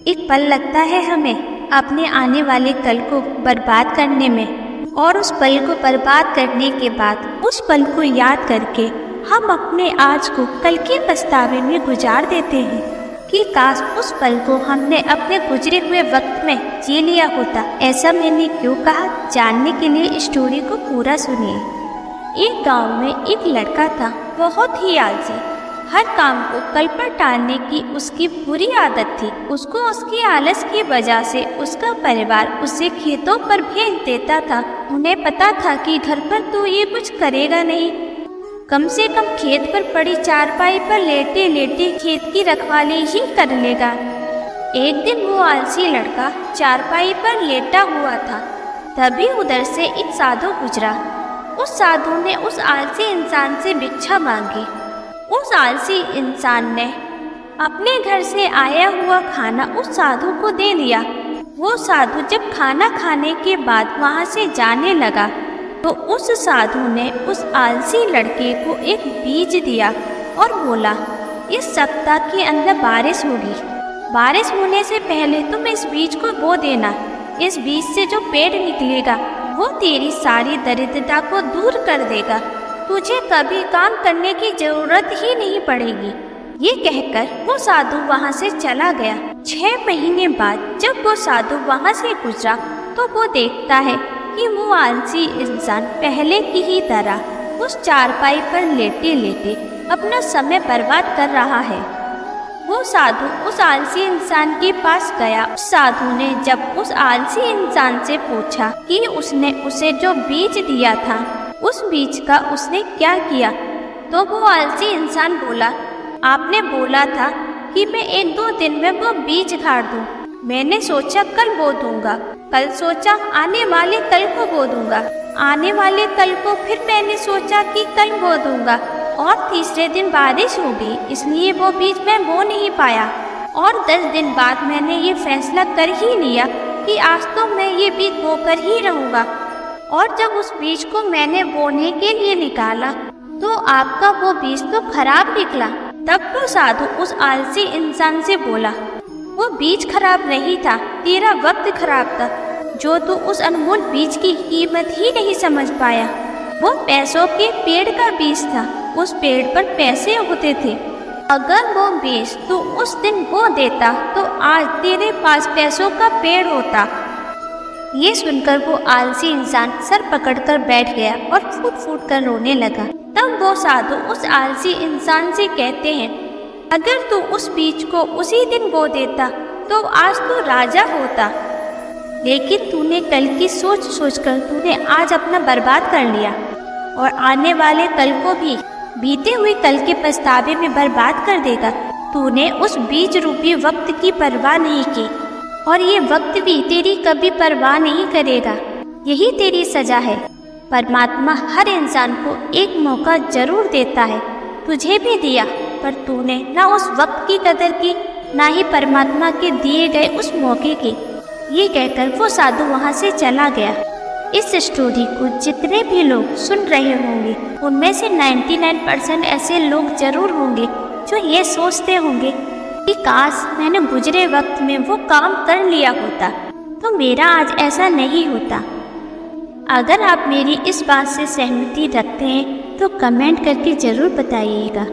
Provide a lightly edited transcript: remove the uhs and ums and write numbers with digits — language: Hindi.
एक पल लगता है हमें अपने आने वाले कल को बर्बाद करने में, और उस पल को बर्बाद करने के बाद उस पल को याद करके हम अपने आज को कल के पछतावे में गुजार देते हैं कि काश उस पल को हमने अपने गुजरे हुए वक्त में जी लिया होता। ऐसा मैंने क्यों कहा, जानने के लिए स्टोरी को पूरा सुनिए। एक गांव में एक लड़का था, बहुत ही आलसी। हर काम को कल पर टालने की उसकी बुरी आदत थी। उसको उसकी आलस की वजह से उसका परिवार उसे खेतों पर भेज देता था। उन्हें पता था कि घर पर तो ये कुछ करेगा नहीं, कम से कम खेत पर पड़ी चारपाई पर लेटे लेटे खेत की रखवाली ही कर लेगा। एक दिन वो आलसी लड़का चारपाई पर लेटा हुआ था, तभी उधर से एक साधु गुजरा। उस साधु ने उस आलसी इंसान से भिक्षा मांगी। उस आलसी इंसान ने अपने घर से आया हुआ खाना उस साधु को दे दिया। वो साधु जब खाना खाने के बाद वहाँ से जाने लगा तो उस साधु ने उस आलसी लड़के को एक बीज दिया और बोला, इस सप्ताह के अंदर बारिश होगी। बारिश होने से पहले तुम इस बीज को बो देना। इस बीज से जो पेड़ निकलेगा वो तेरी सारी दरिद्रता को दूर कर देगा। तुझे कभी काम करने की जरूरत ही नहीं पड़ेगी। ये कहकर वो साधु वहाँ से चला गया। 6 महीने बाद जब वो साधु वहाँ से गुजरा तो वो देखता है कि वो आलसी इंसान पहले की ही तरह उस चारपाई पर लेटे लेटे अपना समय बर्बाद कर रहा है। वो साधु उस आलसी इंसान के पास गया। उस साधु ने जब उस आलसी इंसान से पूछा कि उसने उसे जो बीज दिया था उस बीज का उसने क्या किया, तो वो आलसी इंसान बोला, आपने बोला था कि मैं 1-2 दिन में वो बीज गाड़ दूं। मैंने सोचा कल बो दूंगा, कल सोचा आने वाले कल को बो दूंगा, आने वाले कल को फिर मैंने सोचा कि कल बो दूंगा, और तीसरे दिन बारिश होगी इसलिए वो बीज मैं बो नहीं पाया, और 10 दिन बाद मैंने ये फैसला कर ही लिया कि आज तो मैं ये बीज बोकर ही रहूँगा। और जब उस बीज को मैंने बोने के लिए निकाला तो आपका वो बीज तो खराब निकला। तब वो साधु उस आलसी इंसान से बोला, वो बीज खराब नहीं था, तेरा वक्त खराब था, जो तू उस अनमोल बीज की कीमत ही नहीं समझ पाया। वो पैसों के पेड़ का बीज था, उस पेड़ पर पैसे होते थे। अगर वो बीज तू उस दिन बो देता तो आज तेरे पास पैसों का पेड़ होता। ये सुनकर वो आलसी इंसान सर पकड़कर बैठ गया और फूट फूट कर रोने लगा। तब वो साधु उस आलसी इंसान से कहते हैं, अगर तू उस बीज को उसी दिन बो देता तो आज तू राजा होता, लेकिन तूने कल की सोच सोचकर तूने आज अपना बर्बाद कर लिया, और आने वाले कल को भी बीते हुए कल के पछतावे में बर्बाद कर देगा। तूने उस बीज रूपी वक्त की परवाह नहीं की, और ये वक्त भी तेरी कभी परवाह नहीं करेगा। यही तेरी सजा है। परमात्मा हर इंसान को एक मौका जरूर देता है, तुझे भी दिया, पर तूने ना उस वक्त की कदर की ना ही परमात्मा के दिए गए उस मौके की। ये कहकर वो साधु वहाँ से चला गया। इस स्टोरी को जितने भी लोग सुन रहे होंगे उनमें से 99% ऐसे लोग जरूर होंगे जो ये सोचते होंगे कि काश मैंने गुजरे वक्त में वो काम कर लिया होता तो मेरा आज ऐसा नहीं होता। अगर आप मेरी इस बात से सहमति रखते हैं तो कमेंट करके ज़रूर बताइएगा।